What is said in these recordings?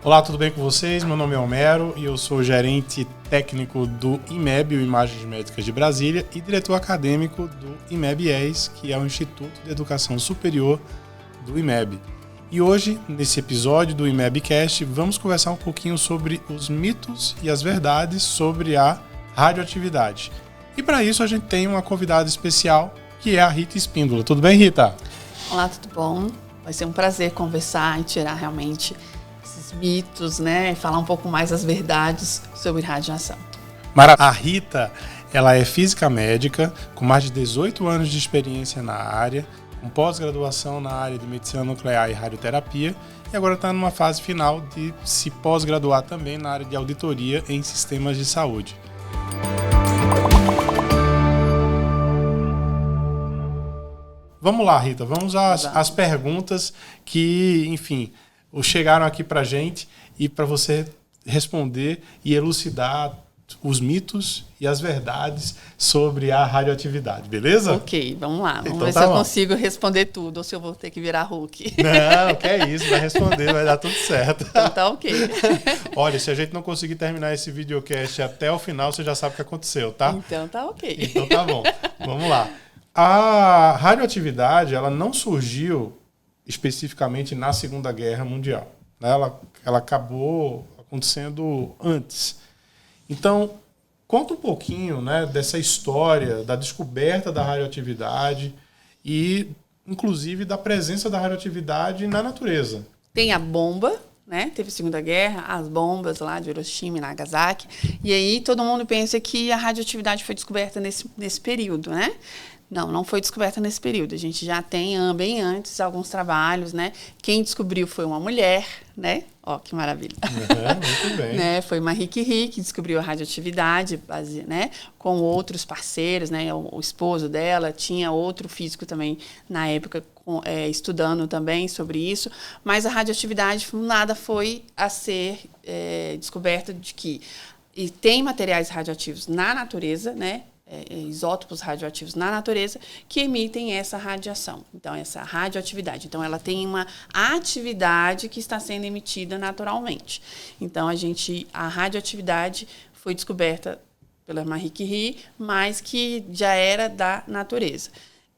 Olá, tudo bem com vocês? Meu nome é Homero e eu sou gerente técnico do IMEB, o Imagens Médicas de Brasília, e diretor acadêmico do IMEB-ES, que é o Instituto de Educação Superior do IMEB. E hoje, nesse episódio do IMEBcast, vamos conversar um pouquinho sobre os mitos e as verdades sobre a radioatividade. E para isso a gente tem uma convidada especial, que é a Rita Espíndola. Tudo bem, Rita? Olá, tudo bom? Vai ser um prazer conversar e tirar realmente esses mitos, né? E falar um pouco mais as verdades sobre radiação. A Rita, ela é física médica, com mais de 18 anos de experiência na área, com pós-graduação na área de medicina nuclear e radioterapia, e agora está numa fase final de se pós-graduar também na área de auditoria em sistemas de saúde. Vamos lá, Rita, vamos às perguntas que, enfim, chegaram aqui para a gente e para você responder e elucidar os mitos e as verdades sobre a radioatividade, beleza? Ok, vamos lá. Vamos então, ver se eu consigo responder tudo ou se eu vou ter que virar Hulk. Não, que é isso, vai responder, vai dar tudo certo. Então tá ok. Olha, se a gente não conseguir terminar esse videocast até o final, você já sabe o que aconteceu, tá? Então tá ok. Então tá bom, vamos lá. A radioatividade, ela não surgiu especificamente na Segunda Guerra Mundial. Ela acabou acontecendo antes. Então, conta um pouquinho, né, dessa história da descoberta da radioatividade e, inclusive, da presença da radioatividade na natureza. Tem a bomba, né? Teve a Segunda Guerra, as bombas lá de Hiroshima e Nagasaki. E aí todo mundo pensa que a radioatividade foi descoberta nesse período, né? Não foi descoberta nesse período. A gente já tem bem antes alguns trabalhos, né? Quem descobriu foi uma mulher, né? Ó, que maravilha. Muito bem. Né? Foi Marie Curie que descobriu a radioatividade, né? Com outros parceiros, né? O esposo dela tinha outro físico também na época estudando também sobre isso. Mas a radioatividade nada foi a ser descoberta de que e tem materiais radioativos na natureza, né? Isótopos radioativos na natureza que emitem essa radiação. Então, essa radioatividade. Então, ela tem uma atividade que está sendo emitida naturalmente. Então, a radioatividade foi descoberta pela Marie Curie, mas que já era da natureza.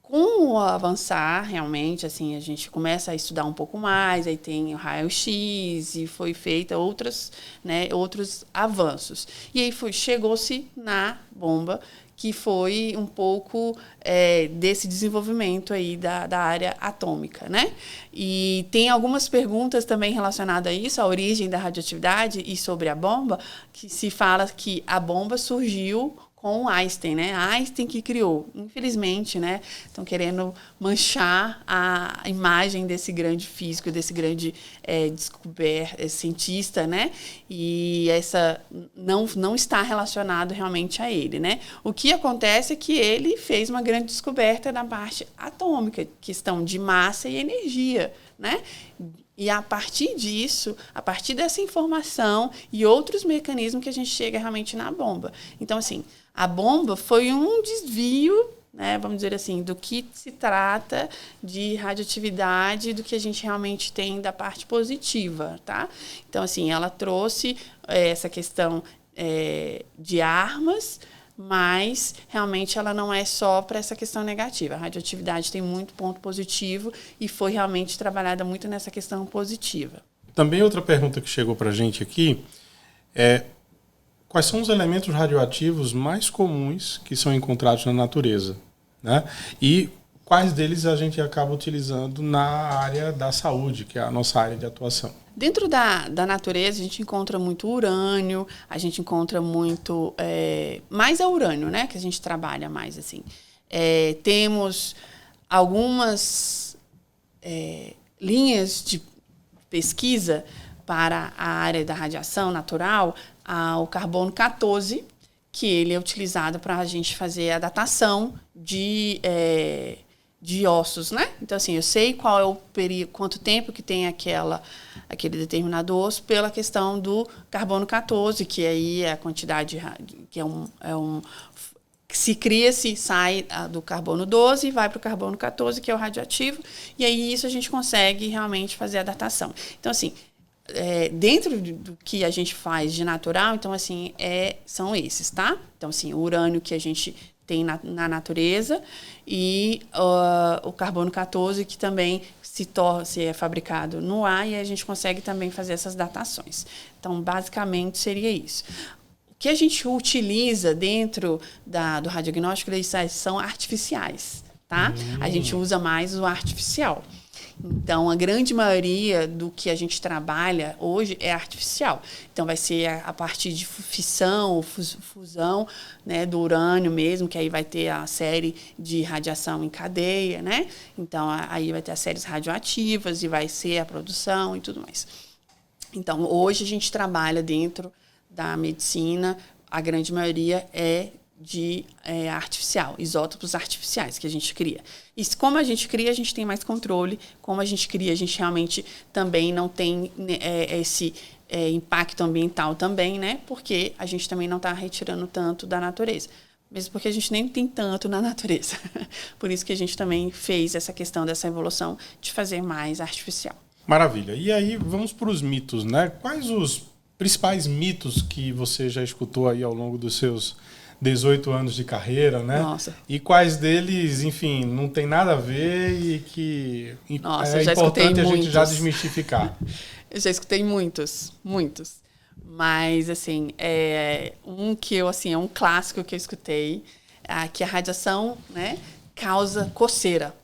Com o avançar, realmente, assim, a gente começa a estudar um pouco mais, aí tem o raio-x e foi feita outros avanços. E aí chegou-se na bomba, que foi um pouco desse desenvolvimento aí da área atômica, né? E tem algumas perguntas também relacionadas a isso, a origem da radioatividade e sobre a bomba, que se fala que a bomba surgiu com Einstein, né? Einstein que criou. Infelizmente, né? Estão querendo manchar a imagem desse grande físico, desse grande cientista, né? E essa não está relacionado realmente a ele, né? O que acontece é que ele fez uma grande descoberta na parte atômica, questão de massa e energia, né? E a partir disso, a partir dessa informação e outros mecanismos que a gente chega realmente na bomba. Então, assim, a bomba foi um desvio, né, vamos dizer assim, do que se trata de radioatividade, do que a gente realmente tem da parte positiva, tá? Então, assim, ela trouxe essa questão de armas, mas realmente ela não é só para essa questão negativa. A radioatividade tem muito ponto positivo e foi realmente trabalhada muito nessa questão positiva. Também outra pergunta que chegou para a gente aqui é: quais são os elementos radioativos mais comuns que são encontrados na natureza, né? E quais deles a gente acaba utilizando na área da saúde, que é a nossa área de atuação? Dentro da natureza, a gente encontra muito urânio, a gente encontra muito... mais é urânio, né? Que a gente trabalha mais, assim. Temos algumas linhas de pesquisa para a área da radiação natural, o carbono 14, que ele é utilizado para a gente fazer a datação de ossos, né? Então, assim, eu sei qual é o período, quanto tempo que tem aquele determinado osso pela questão do carbono 14, que aí é a quantidade, que se cria, se sai do carbono 12 e vai para o carbono 14, que é o radioativo, e aí isso a gente consegue realmente fazer a datação. Então, assim, dentro do que a gente faz de natural, então, assim, são esses, tá? Então, assim, o urânio que a gente tem na natureza e o carbono 14, que também se é fabricado no ar, e a gente consegue também fazer essas datações. Então, basicamente, seria isso. O que a gente utiliza dentro do radiodiagnóstico são artificiais, tá? A gente usa mais o artificial. Então, a grande maioria do que a gente trabalha hoje é artificial. Então, vai ser a partir de fissão ou fusão, né, do urânio mesmo, que aí vai ter a série de radiação em cadeia, né? Então, aí vai ter as séries radioativas e vai ser a produção e tudo mais. Então, hoje a gente trabalha dentro da medicina, a grande maioria é de artificial, isótopos artificiais que a gente cria. E como a gente cria, a gente tem mais controle. Como a gente cria, a gente realmente também não tem esse impacto ambiental também, né? Porque a gente também não está retirando tanto da natureza. Mesmo porque a gente nem tem tanto na natureza. Por isso que a gente também fez essa questão dessa evolução de fazer mais artificial. Maravilha. E aí, vamos para os mitos, né? Quais os principais mitos que você já escutou aí ao longo dos seus 18 anos de carreira, né? Nossa. E quais deles, enfim, não tem nada a ver e que Nossa, é importante a gente já desmistificar. Eu já escutei muitos. Mas, assim, é um clássico que eu escutei, que a radiação, né, causa coceira.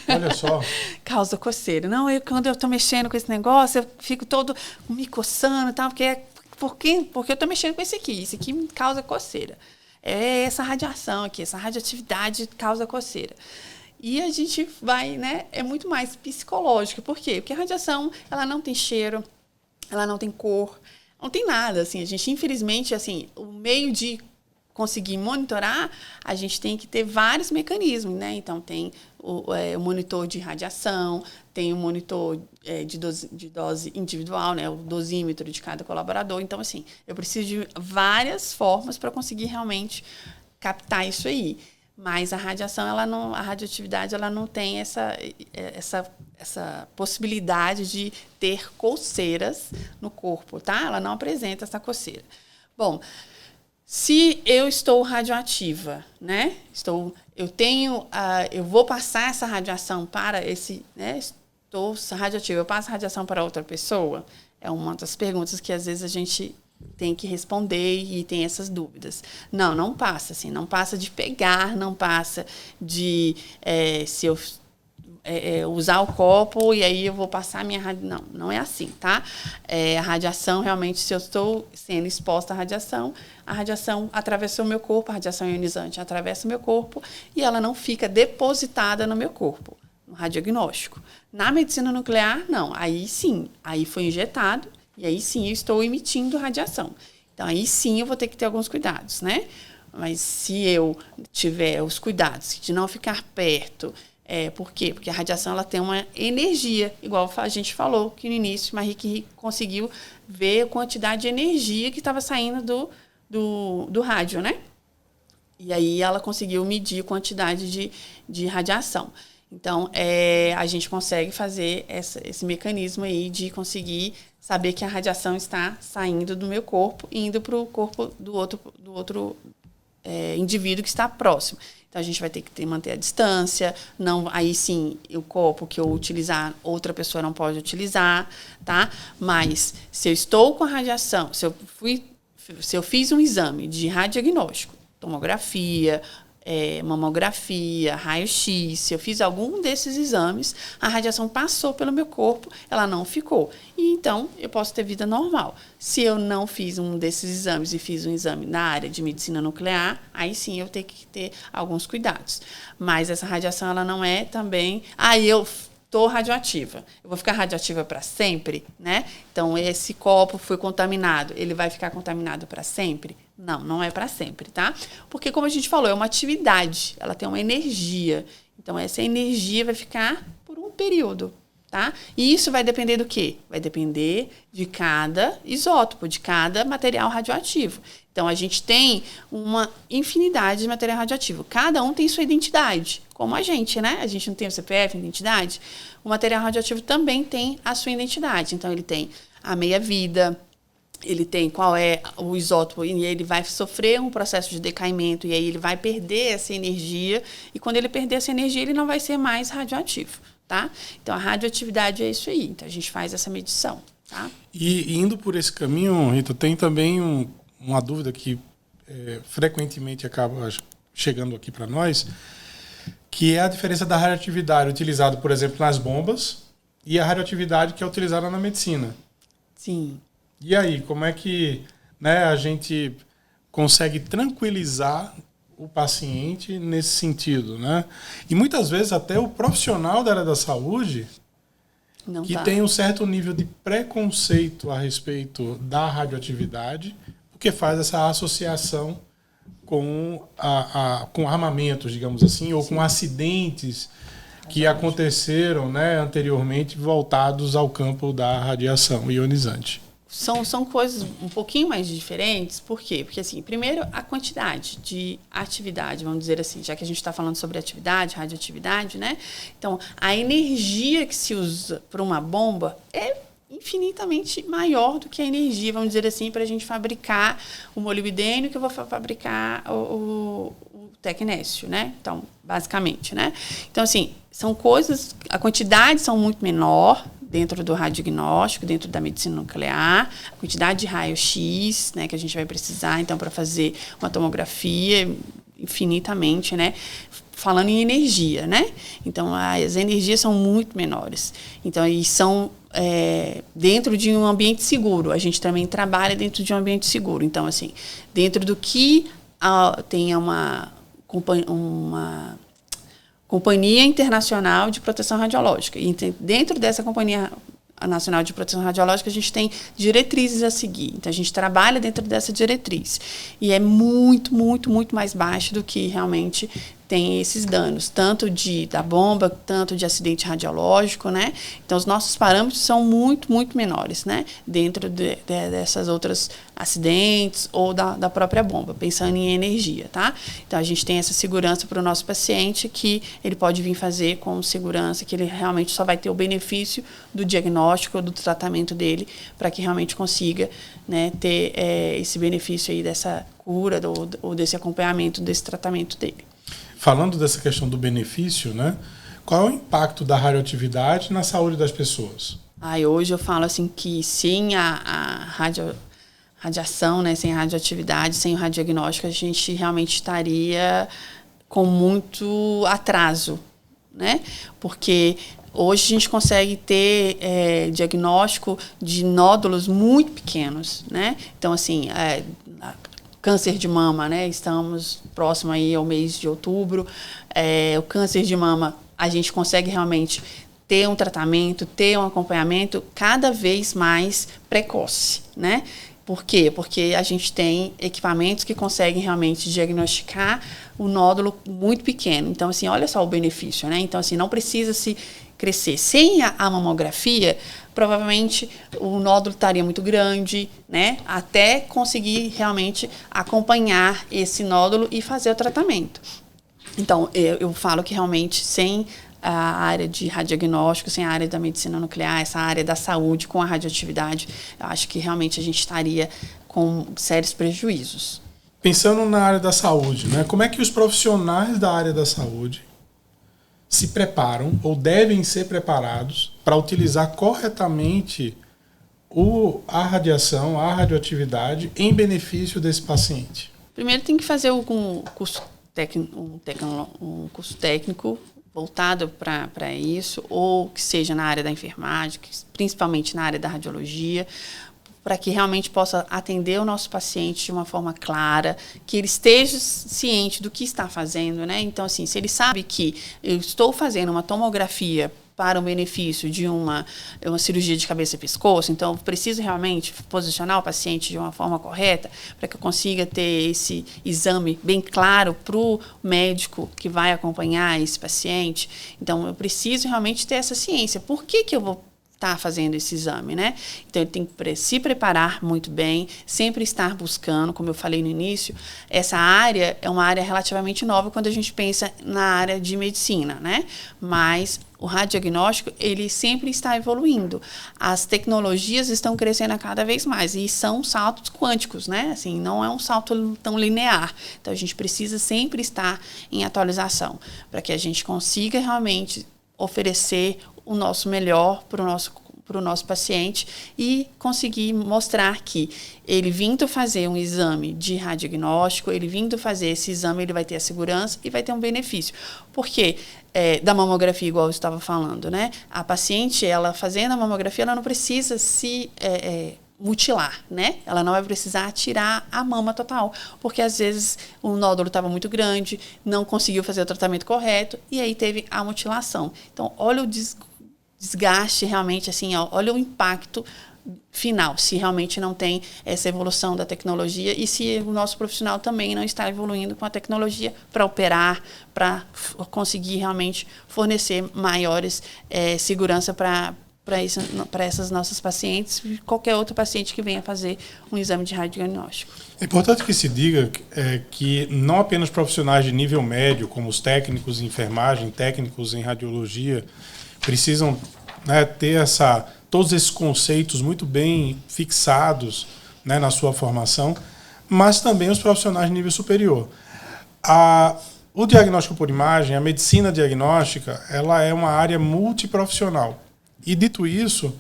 Olha só. Causa coceira. Não, quando eu tô mexendo com esse negócio, eu fico todo me coçando e tal, porque eu tô mexendo com esse aqui me causa coceira. É essa radiação aqui, essa radioatividade causa coceira. E a gente vai, né, é muito mais psicológico. Por quê? Porque a radiação, ela não tem cheiro, ela não tem cor, não tem nada, assim. A gente, infelizmente, assim, o meio de conseguir monitorar, a gente tem que ter vários mecanismos, né? Então, tem o monitor de radiação, tem o monitor de dose individual, né? O dosímetro de cada colaborador. Então, assim, eu preciso de várias formas para conseguir realmente captar isso aí. Mas a radiação, a radioatividade, ela não tem essa possibilidade de ter coceiras no corpo, tá? Ela não apresenta essa coceira. Bom, se eu estou radioativa, né? Eu vou passar essa radiação para né? Estou radioativa, eu passo a radiação para outra pessoa? É uma das perguntas que às vezes a gente tem que responder e tem essas dúvidas. Não passa, assim, não passa de pegar, não passa de se eu usar o copo e aí eu vou passar a minha radiação. Não é assim, tá? A radiação, realmente, se eu estou sendo exposta à radiação, a radiação atravessa o meu corpo, a radiação ionizante atravessa o meu corpo e ela não fica depositada no meu corpo, no radiodiagnóstico. Na medicina nuclear, não. Aí sim, aí foi injetado e aí sim eu estou emitindo radiação. Então, aí sim eu vou ter que ter alguns cuidados, né? Mas se eu tiver os cuidados de não ficar perto... por quê? Porque a radiação ela tem uma energia, igual a gente falou que no início, Marie Curie conseguiu ver a quantidade de energia que estava saindo do rádio, né? E aí ela conseguiu medir a quantidade de radiação. Então, a gente consegue fazer esse mecanismo aí de conseguir saber que a radiação está saindo do meu corpo e indo para o corpo do outro indivíduo que está próximo. Então, a gente vai ter que manter a distância. Não, aí sim, o copo que eu utilizar, outra pessoa não pode utilizar, tá? Mas, se eu estou com a radiação, se eu fiz um exame de radiodiagnóstico, tomografia, mamografia, raio-x, se eu fiz algum desses exames, a radiação passou pelo meu corpo, ela não ficou. E então, eu posso ter vida normal. Se eu não fiz um desses exames e fiz um exame na área de medicina nuclear, aí sim eu tenho que ter alguns cuidados. Mas essa radiação, ela não é também... eu estou radioativa. Eu vou ficar radioativa para sempre, né? Então, esse copo foi contaminado. Ele vai ficar contaminado para sempre? Não é para sempre, tá? Porque, como a gente falou, é uma atividade. Ela tem uma energia. Então, essa energia vai ficar por um período, tá? E isso vai depender do quê? Vai depender de cada isótopo, de cada material radioativo. Então, a gente tem uma infinidade de material radioativo. Cada um tem sua identidade, como a gente, né? A gente não tem o CPF, identidade. O material radioativo também tem a sua identidade. Então, ele tem a meia-vida, ele tem qual é o isótopo, e ele vai sofrer um processo de decaimento, e aí ele vai perder essa energia, e quando ele perder essa energia, ele não vai ser mais radioativo, tá? Então, a radioatividade é isso aí. Então, a gente faz essa medição, tá? E indo por esse caminho, Rita, tem também uma dúvida que frequentemente acaba chegando aqui para nós, que é a diferença da radioatividade utilizada, por exemplo, nas bombas e a radioatividade que é utilizada na medicina. Sim. E aí, como é que, né, a gente consegue tranquilizar o paciente nesse sentido, né? E muitas vezes até o profissional da área da saúde que tem um certo nível de preconceito a respeito da radioatividade, porque faz essa associação com armamentos, digamos assim, ou com acidentes que aconteceram, né, anteriormente voltados ao campo da radiação ionizante. São coisas um pouquinho mais diferentes. Por quê? Porque, assim, primeiro, a quantidade de atividade, vamos dizer assim, já que a gente está falando sobre atividade, radioatividade, né? Então, a energia que se usa para uma bomba é infinitamente maior do que a energia, vamos dizer assim, para a gente fabricar o molibdênio que eu vou fabricar o tecnécio, né? Então, basicamente, né? Então, assim, são coisas, a quantidade são muito menor dentro do radiodiagnóstico, dentro da medicina nuclear, a quantidade de raio-x, né, que a gente vai precisar, então, para fazer uma tomografia, infinitamente, né? Falando em energia, né? Então, as energias são muito menores. Então, e são dentro de um ambiente seguro. A gente também trabalha dentro de um ambiente seguro. Então, assim, dentro do que tenha uma Companhia Internacional de Proteção Radiológica. E dentro dessa Companhia Nacional de Proteção Radiológica, a gente tem diretrizes a seguir. Então, a gente trabalha dentro dessa diretriz. E é muito, muito, muito mais baixo do que realmente tem esses danos, tanto da bomba, tanto de acidente radiológico, né? Então, os nossos parâmetros são muito, muito menores, né? Dentro dessas outras acidentes ou da própria bomba, pensando em energia, tá? Então, a gente tem essa segurança para o nosso paciente que ele pode vir fazer com segurança, que ele realmente só vai ter o benefício do diagnóstico ou do tratamento dele para que realmente consiga, né, ter esse benefício aí dessa cura ou desse acompanhamento, desse tratamento dele. Falando dessa questão do benefício, né? Qual é o impacto da radioatividade na saúde das pessoas? Hoje eu falo assim que sem a radiação, né, sem a radioatividade, sem o radiodiagnóstico, a gente realmente estaria com muito atraso, né? Porque hoje a gente consegue ter diagnóstico de nódulos muito pequenos, né? Então, assim, câncer de mama, né? Estamos próximo aí ao mês de outubro. O câncer de mama, a gente consegue realmente ter um tratamento, ter um acompanhamento cada vez mais precoce, né? Por quê? Porque a gente tem equipamentos que conseguem realmente diagnosticar o nódulo muito pequeno. Então, assim, olha só o benefício, né? Então, assim, não precisa se crescer. Sem a mamografia, provavelmente o nódulo estaria muito grande, né? Até conseguir realmente acompanhar esse nódulo e fazer o tratamento. Então, eu falo que realmente sem a área de radiodiagnóstico, sem a área da medicina nuclear, essa área da saúde com a radioatividade, eu acho que realmente a gente estaria com sérios prejuízos. Pensando na área da saúde, né? Como é que os profissionais da área da saúde se preparam ou devem ser preparados para utilizar corretamente a radiação, a radioatividade em benefício desse paciente? Primeiro tem que fazer um curso técnico voltado para isso, ou que seja na área da enfermagem, principalmente na área da radiologia, para que realmente possa atender o nosso paciente de uma forma clara, que ele esteja ciente do que está fazendo, né? Então, assim, se ele sabe que eu estou fazendo uma tomografia para o benefício de uma cirurgia de cabeça e pescoço, então eu preciso realmente posicionar o paciente de uma forma correta para que eu consiga ter esse exame bem claro para o médico que vai acompanhar esse paciente. Então, eu preciso realmente ter essa ciência. Por que eu vou estar fazendo esse exame, né? Então, ele tem que se preparar muito bem, sempre estar buscando, como eu falei no início, essa área é uma área relativamente nova quando a gente pensa na área de medicina, né? Mas o radiodiagnóstico, ele sempre está evoluindo. As tecnologias estão crescendo a cada vez mais e são saltos quânticos, né? Assim, não é um salto tão linear. Então, a gente precisa sempre estar em atualização para que a gente consiga realmente oferecer o nosso melhor para o nosso paciente e conseguir mostrar que ele vindo fazer um exame de radiodiagnóstico, ele vindo fazer esse exame, ele vai ter a segurança e vai ter um benefício. Porque da mamografia, igual eu estava falando, né? A paciente, ela fazendo a mamografia, ela não precisa se mutilar, né? Ela não vai precisar tirar a mama total, porque às vezes o nódulo estava muito grande, não conseguiu fazer o tratamento correto e aí teve a mutilação. Então, olha o desgaste realmente, assim, olha o impacto final, se realmente não tem essa evolução da tecnologia e se o nosso profissional também não está evoluindo com a tecnologia para operar, para conseguir realmente fornecer maiores segurança para essas nossas pacientes e qualquer outro paciente que venha fazer um exame de radiodiagnóstico. É importante que se diga que não apenas profissionais de nível médio, como os técnicos em enfermagem, técnicos em radiologia, precisam, né, ter todos esses conceitos muito bem fixados, né, na sua formação, mas também os profissionais de nível superior. O diagnóstico por imagem, a medicina diagnóstica, ela é uma área multiprofissional. E, dito isso,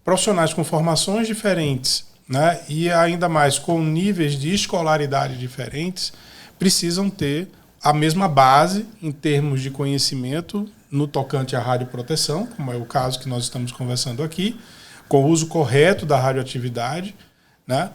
profissionais com formações diferentes, né, e ainda mais com níveis de escolaridade diferentes, precisam ter a mesma base em termos de conhecimento no tocante à radioproteção, como é o caso que nós estamos conversando aqui, com o uso correto da radioatividade, né?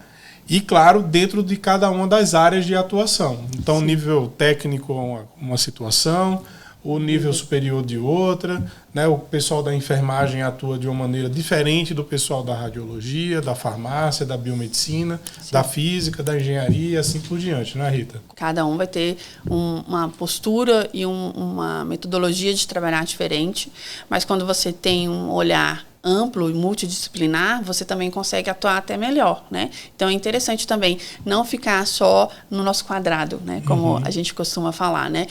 E, claro, dentro de cada uma das áreas de atuação. Então, o nível técnico é uma situação, o nível superior de outra, né? O pessoal da enfermagem atua de uma maneira diferente do pessoal da radiologia, da farmácia, da biomedicina, sim, da física, da engenharia, assim por diante, né, Rita? Cada um vai ter uma postura e uma metodologia de trabalhar diferente, mas quando você tem um olhar amplo e multidisciplinar, você também consegue atuar até melhor, né? Então é interessante também não ficar só no nosso quadrado, né? Como a gente costuma falar, né?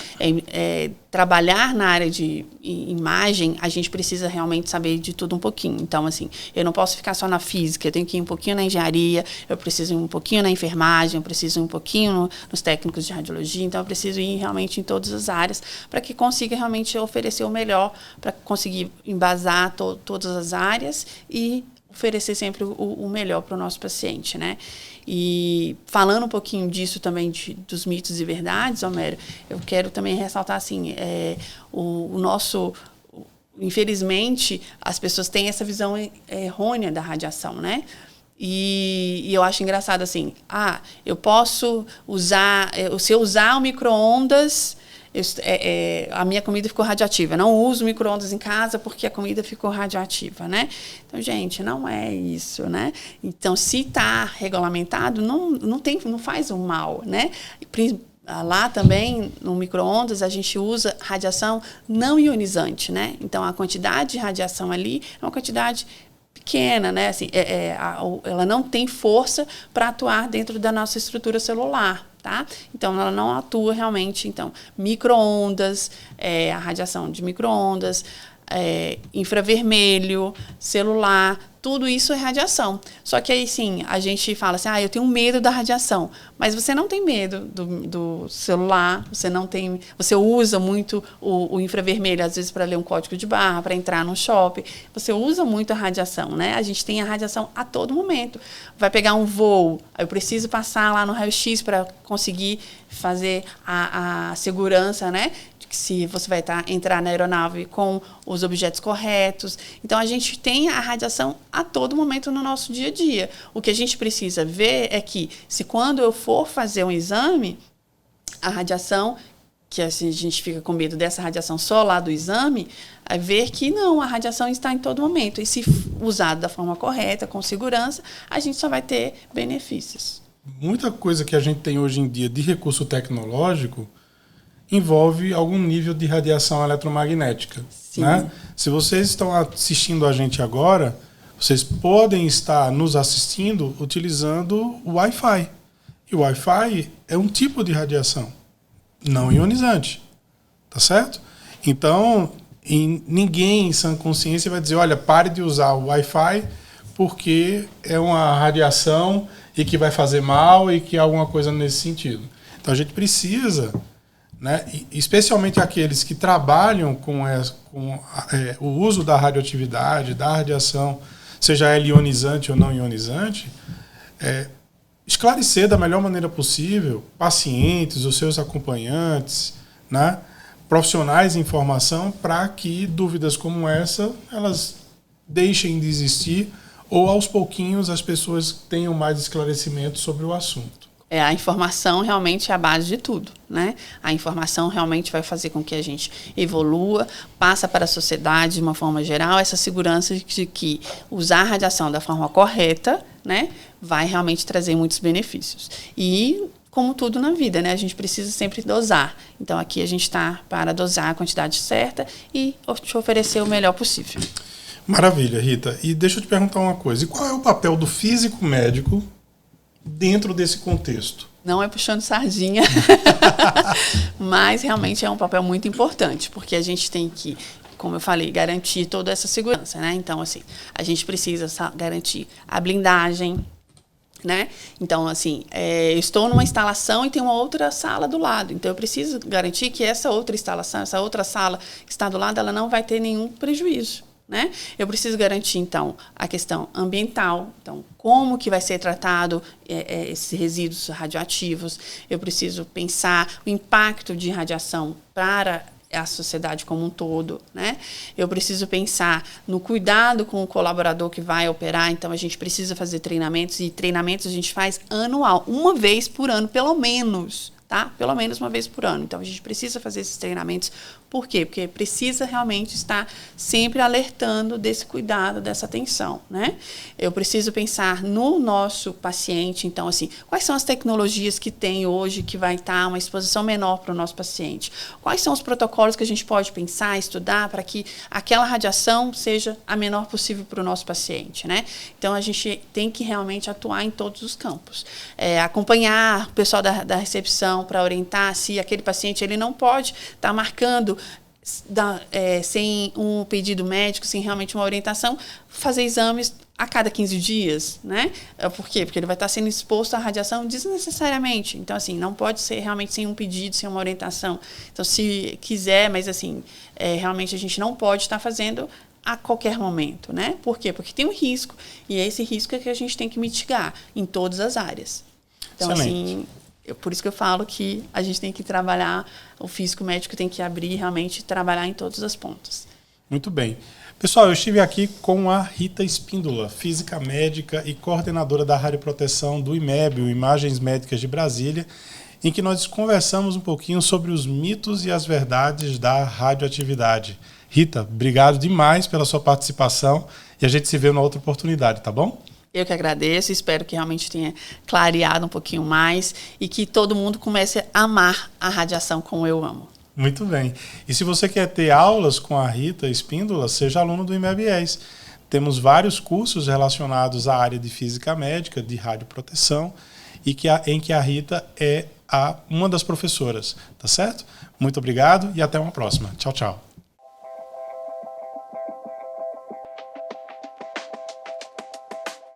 Trabalhar na área de imagem, a gente precisa realmente saber de tudo um pouquinho. Então, assim, eu não posso ficar só na física, eu tenho que ir um pouquinho na engenharia, eu preciso ir um pouquinho na enfermagem, eu preciso ir um pouquinho nos técnicos de radiologia, então eu preciso ir realmente em todas as áreas para que consiga realmente oferecer o melhor, para conseguir embasar todas as áreas e oferecer sempre o melhor para o nosso paciente, né? E falando um pouquinho disso também, dos mitos e verdades, Homero, eu quero também ressaltar assim, infelizmente, as pessoas têm essa visão errônea da radiação, né? E eu acho engraçado assim, eu posso usar, se eu usar o micro-ondas, a minha comida ficou radioativa. Eu não uso micro-ondas em casa porque a comida ficou radioativa, né? Então, gente, não é isso, né? Então, se está regulamentado, não faz um mal, né? Lá também, no micro-ondas, a gente usa radiação não ionizante, né? Então, a quantidade de radiação ali é uma quantidade pequena, né? Assim, ela não tem força para atuar dentro da nossa estrutura celular. Tá? Então, ela não atua realmente. Então, micro-ondas, a radiação de micro-ondas, infravermelho, celular, tudo isso é radiação. Só que aí, sim, a gente fala assim, eu tenho medo da radiação. Mas você não tem medo do celular, você usa muito o infravermelho, às vezes, para ler um código de barra, para entrar no shopping. Você usa muito a radiação, né? A gente tem a radiação a todo momento. Vai pegar um voo, eu preciso passar lá no raio-x para conseguir fazer a segurança, né? Se você vai entrar na aeronave com os objetos corretos. Então, a gente tem a radiação a todo momento no nosso dia a dia. O que a gente precisa ver é que, se quando eu for fazer um exame, a radiação, que assim, a gente fica com medo dessa radiação só lá do exame, é ver que não, a radiação está em todo momento. E se usado da forma correta, com segurança, a gente só vai ter benefícios. Muita coisa que a gente tem hoje em dia de recurso tecnológico envolve algum nível de radiação eletromagnética. Né? Se vocês estão assistindo a gente agora, vocês podem estar nos assistindo utilizando o Wi-Fi. E o Wi-Fi é um tipo de radiação não ionizante. Tá certo? Então, E ninguém em sã consciência vai dizer, olha, pare de usar o Wi-Fi porque é uma radiação e que vai fazer mal e que é alguma coisa nesse sentido. Então a gente precisa, né, especialmente aqueles que trabalham com o uso da radioatividade, da radiação, seja ela ionizante ou não ionizante, esclarecer da melhor maneira possível pacientes, os seus acompanhantes, né, profissionais em formação, para que dúvidas como essa elas deixem de existir ou aos pouquinhos as pessoas tenham mais esclarecimento sobre o assunto. A informação realmente é a base de tudo, né? A informação realmente vai fazer com que a gente evolua, passa para a sociedade de uma forma geral essa segurança de que usar a radiação da forma correta, né, vai realmente trazer muitos benefícios. E, como tudo na vida, né, a gente precisa sempre dosar. Então, aqui a gente está para dosar a quantidade certa e te oferecer o melhor possível. Maravilha, Rita. E deixa eu te perguntar uma coisa. E qual é o papel do físico médico dentro desse contexto? Não é puxando sardinha, mas realmente é um papel muito importante, porque a gente tem que, como eu falei, garantir toda essa segurança, né? Então, assim, a gente precisa garantir a blindagem, né? Então, assim, eu estou numa instalação e tem uma outra sala do lado. Então, eu preciso garantir que essa outra instalação, essa outra sala que está do lado, ela não vai ter nenhum prejuízo, né? Eu preciso garantir, então, a questão ambiental. Então, como que vai ser tratado esses resíduos radioativos. Eu preciso pensar o impacto de radiação para a sociedade como um todo, né? Eu preciso pensar no cuidado com o colaborador que vai operar. Então, a gente precisa fazer treinamentos, e treinamentos a gente faz anual, uma vez por ano, pelo menos, tá? Pelo menos uma vez por ano. Então, a gente precisa fazer esses treinamentos. Por quê? Porque precisa realmente estar sempre alertando desse cuidado, dessa atenção, né? Eu preciso pensar no nosso paciente. Então, assim, quais são as tecnologias que tem hoje que vai estar uma exposição menor para o nosso paciente? Quais são os protocolos que a gente pode pensar, estudar para que aquela radiação seja a menor possível para o nosso paciente, né? Então, a gente tem que realmente atuar em todos os campos. Acompanhar o pessoal da recepção para orientar se aquele paciente ele não pode estar marcando sem um pedido médico, sem realmente uma orientação, fazer exames a cada 15 dias, né? Por quê? Porque ele vai estar sendo exposto à radiação desnecessariamente. Então, assim, não pode ser realmente sem um pedido, sem uma orientação. Então, se quiser, mas assim, realmente a gente não pode estar fazendo a qualquer momento, né? Por quê? Porque tem um risco, e é esse risco que a gente tem que mitigar em todas as áreas. Então, assim, por isso que eu falo que a gente tem que trabalhar, o físico médico tem que abrir realmente trabalhar em todas as pontas. Muito bem. Pessoal, eu estive aqui com a Rita Espíndola, física médica e coordenadora da radioproteção do IMEB, o Imagens Médicas de Brasília, em que nós conversamos um pouquinho sobre os mitos e as verdades da radioatividade. Rita, obrigado demais pela sua participação e a gente se vê numa outra oportunidade, tá bom? Eu que agradeço, espero que realmente tenha clareado um pouquinho mais e que todo mundo comece a amar a radiação como eu amo. Muito bem. E se você quer ter aulas com a Rita Espíndola, seja aluno do IMEB-IES. Temos vários cursos relacionados à área de física médica, de radioproteção, e em que a Rita é uma das professoras, tá certo? Muito obrigado e até uma próxima. Tchau, tchau.